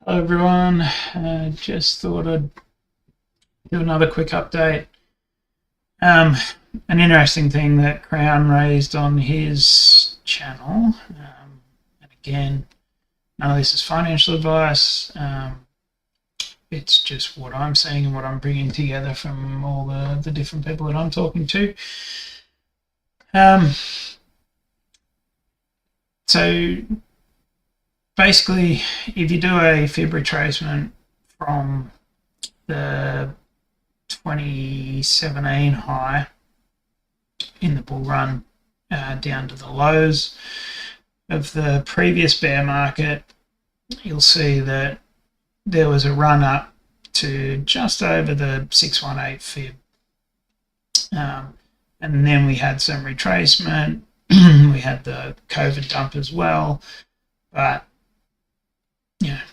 Hello everyone, just thought I'd do another quick update. Um, an interesting thing that Crown raised on his channel, and again, none of this is financial advice, it's just what I'm seeing and what I'm bringing together from all the different people that I'm talking to. So basically, if you do a fib retracement from the 2017 high in the bull run down to the lows of the previous bear market, you'll see that there was a run up to just over the 618 fib. And then we had some retracement. We had the COVID dump as well. But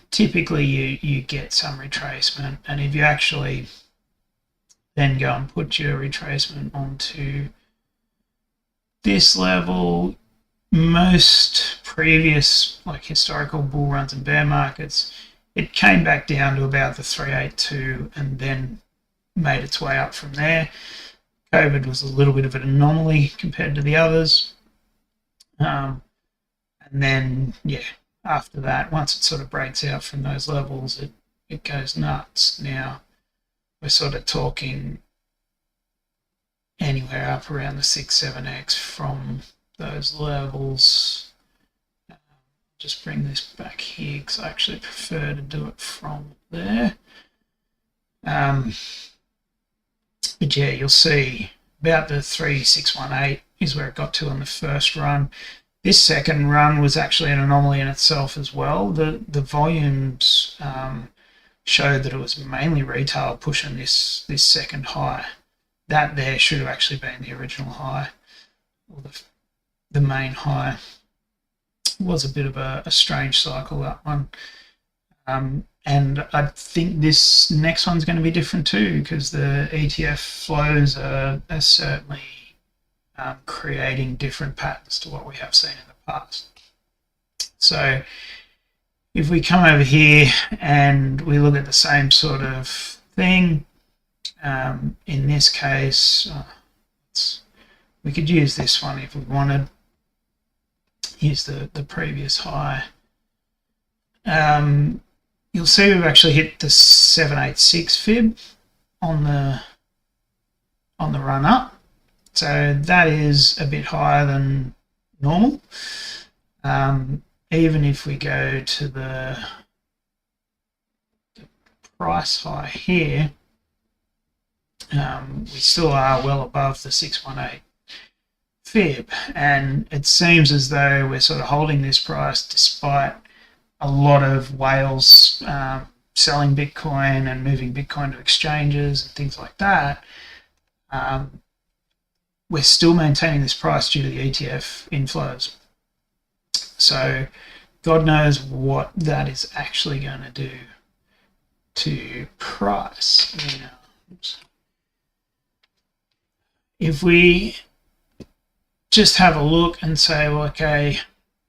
typically you get some retracement. And if you actually then go and put your retracement onto this level, most previous historical bull runs and bear markets, it came back down to about the 382 and then made its way up from there. COVID was a little bit of an anomaly compared to the others. And then, after that, once it sort of breaks out from those levels, it goes nuts. Now, we're sort of talking anywhere up around the 6-7x from those levels. Just bring this back here because I actually prefer to do it from there. But yeah, you'll see about the 3,618 is where it got to on the first run. This second run was actually an anomaly in itself as well. The volumes showed that it was mainly retail pushing this second high. That there should have actually been the original high, or the main high. It was a bit of a strange cycle, that one. And I think this next one's going to be different too, because the ETF flows are certainly creating different patterns to what we have seen in the past. So if we come over here and we look at the same sort of thing, in this case, we could use this one if we wanted. Here's the previous high. You'll see we've actually hit the 786 fib on the run up. So that is a bit higher than normal. Even if we go to the price high here, we still are well above the 618 fib. And it seems as though we're sort of holding this price despite a lot of whales selling Bitcoin and moving Bitcoin to exchanges and things like that. We're still maintaining this price due to the ETF inflows. So God knows what that is actually going to do to price. If we just have a look and say, well, okay,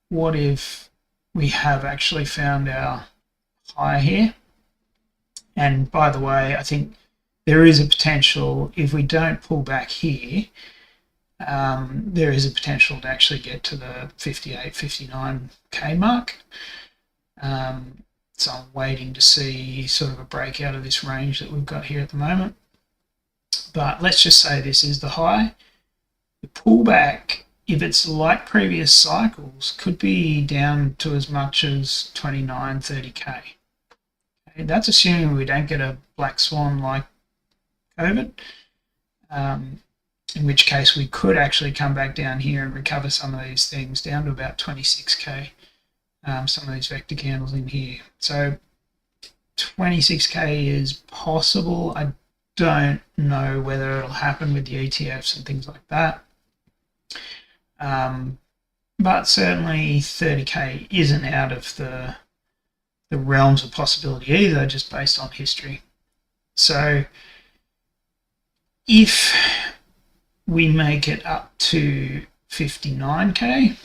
what if we have actually found our high here? And by the way, I think there is a potential, if we don't pull back here, there is a potential to actually get to the 58, 59k mark. So I'm waiting to see sort of a breakout of this range that we've got here at the moment. But let's just say this is the high. The pullback, if it's like previous cycles, could be down to as much as 29, 30k. Okay, that's assuming we don't get a black swan like COVID, in which case we could actually come back down here and recover some of these things down to about 26k, some of these vector candles in here. So 26k is possible. I don't know whether it'll happen with the ETFs and things like that. But certainly 30k isn't out of the realms of possibility either, just based on history. So if we make it up to 59k,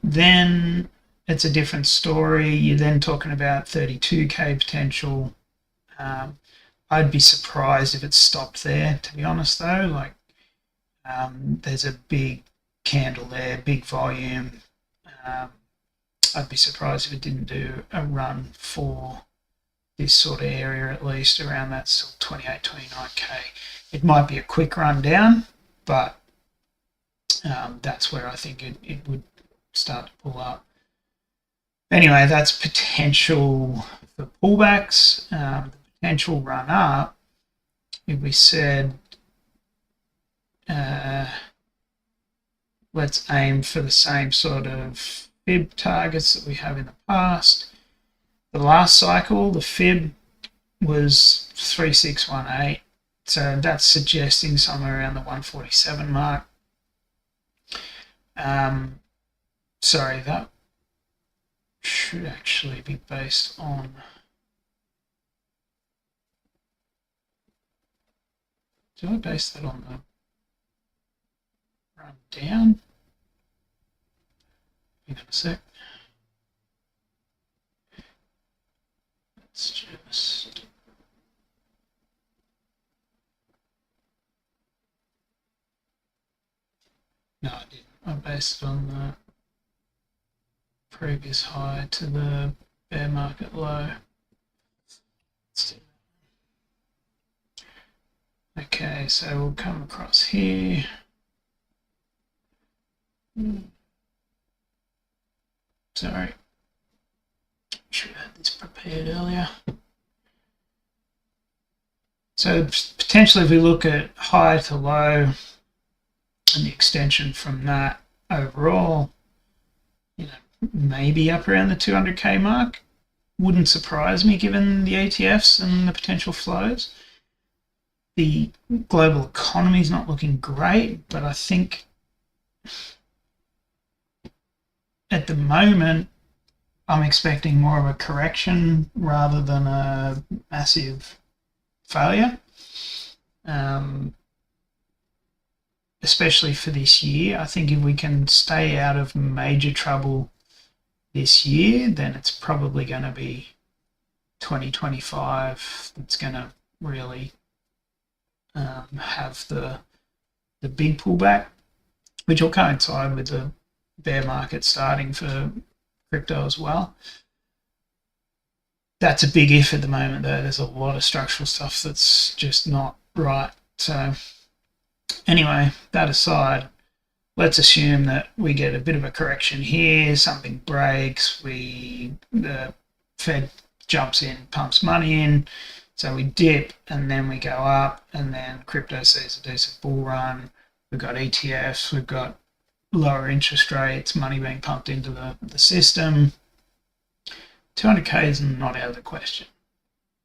then it's a different story. You're then talking about 32k potential. I'd be surprised if it stopped there, to be honest, though. Like, there's a big candle there, big volume. I'd be surprised if it didn't do a run for this sort of area, at least around that still 28, 29k. It might be a quick run down, but that's where I think it would start to pull up. Anyway, that's potential for pullbacks. The potential run up, if we said let's aim for the same sort of fib targets that we have in the past. The last cycle, the fib was 3618, so that's suggesting somewhere around the 147 mark. Sorry, that should actually be based on do I base that on the run down? Hang on a sec. Let's just no, I didn't. I based it on the previous high to the bear market low. Let's do that. Okay, so we'll come across here. Sorry, should have had this prepared earlier. So potentially if we look at high to low and the extension from that overall, maybe up around the 200k mark. Wouldn't surprise me given the ETFs and the potential flows. The global economy is not looking great, but I think at the moment I'm expecting more of a correction rather than a massive failure, especially for this year. I think if we can stay out of major trouble this year, then it's probably going to be 2025 that's going to really have the big pullback, which will coincide with the bear market starting for crypto as well. That's a big if at the moment, though. There's a lot of structural stuff that's just not right. So anyway, that aside, let's assume that we get a bit of a correction here, something breaks, the Fed jumps in, pumps money in, so we dip and then we go up, and then crypto sees a decent bull run. We've got ETFs, we've got lower interest rates, money being pumped into the system. 200k is not out of the question,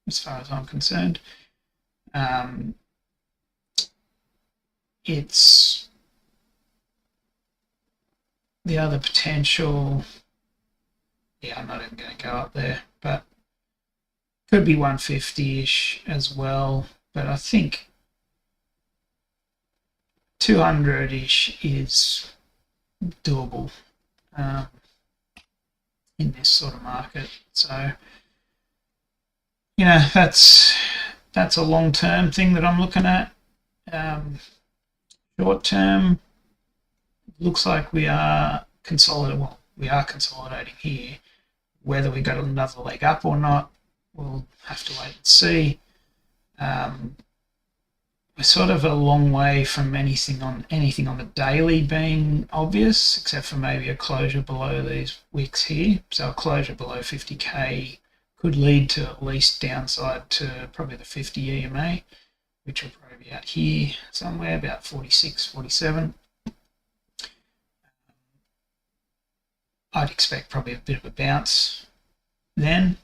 as far as I'm concerned. It's the other potential. Yeah, I'm not even going to go up there, but could be 150-ish as well. But I think 200-ish is doable in this sort of market. So, that's a long-term thing that I'm looking at. Short term, looks like we are consolidating. Well, we are consolidating here. Whether we got another leg up or not, we'll have to wait and see. We're sort of a long way from anything on the daily being obvious, except for maybe a closure below these wicks here. So a closure below 50k could lead to at least downside to probably the 50 EMA, which will probably be out here somewhere, about 46, 47. I'd expect probably a bit of a bounce then.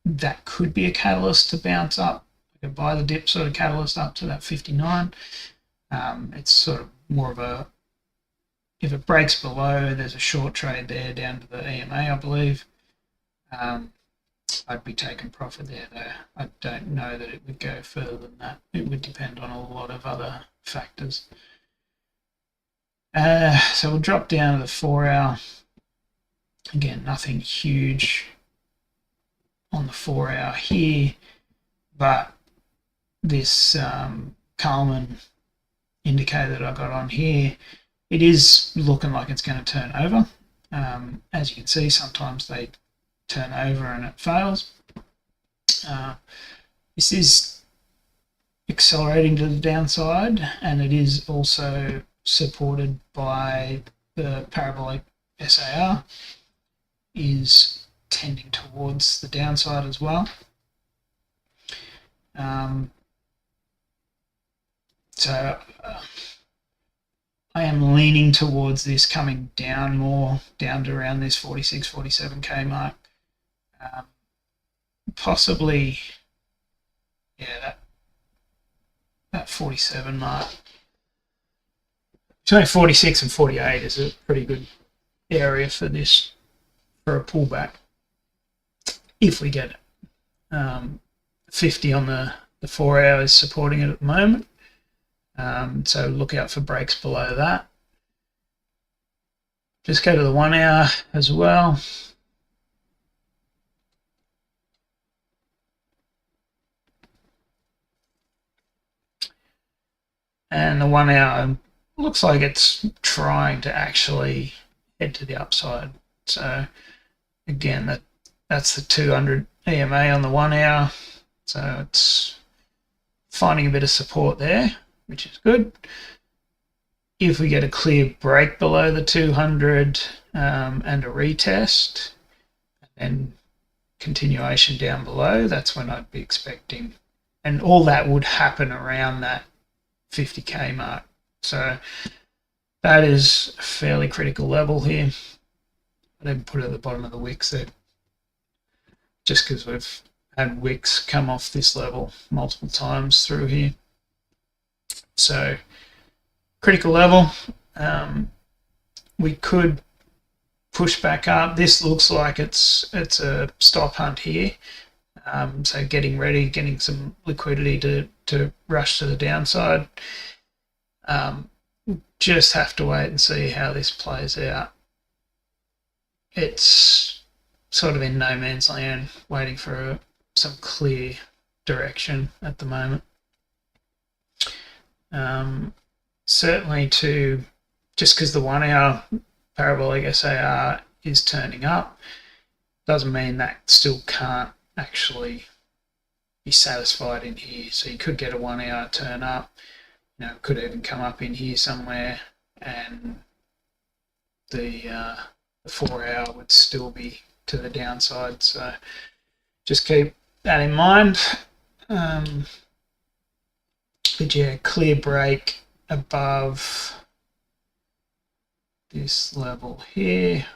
That could be a catalyst to bounce up, like a buy the dip sort of catalyst up to that 59. It's sort of more of a, if it breaks below, there's a short trade there down to the EMA, I believe. I'd be taking profit there though. I don't know that it would go further than that. It would depend on a lot of other factors. So we'll drop down to the 4 hour. Again, nothing huge on the 4 hour here, but this Kalman indicator that I got on here, it is looking like it's going to turn over. As you can see, sometimes they turn over and it fails. This is accelerating to the downside, and it is also supported by the parabolic SAR, is tending towards the downside as well. So I am leaning towards this coming down more, down to around this 46, 47k mark. Possibly, yeah, that 47 mark. Between 46 and 48 is a pretty good area for this, for a pullback, if we get it. 50 on the 4 hours supporting it at the moment. So look out for breaks below that. Just go to the 1 hour as well. And the 1 hour looks like it's trying to actually head to the upside. So again, that's the 200 EMA on the 1 hour. So it's finding a bit of support there, which is good. If we get a clear break below the 200 and a retest, and continuation down below, that's when I'd be expecting. And all that would happen around that 50k mark. So that is a fairly critical level here. I didn't put it at the bottom of the wicks there, just because we've had wicks come off this level multiple times through here. So critical level. We could push back up. This looks like it's a stop hunt here. So getting ready, getting some liquidity to rush to the downside. Just have to wait and see how this plays out. It's sort of in no man's land, waiting for some clear direction at the moment. Certainly just because the 1 hour parabolic SAR is turning up, doesn't mean that still can't actually be satisfied in here. So you could get a 1 hour turn up, could even come up in here somewhere, and the 4 hour would still be to the downside. So just keep that in mind. But yeah, clear break above this level here.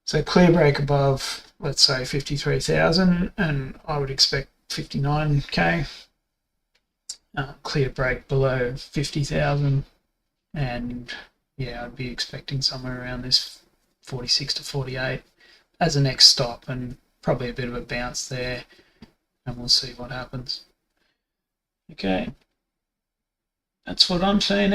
So clear break above, let's say 53,000, and I would expect 59k. Clear break below 50,000, and yeah, I'd be expecting somewhere around this 46 to 48 as a next stop, and probably a bit of a bounce there, and we'll see what happens. Okay, that's what I'm seeing.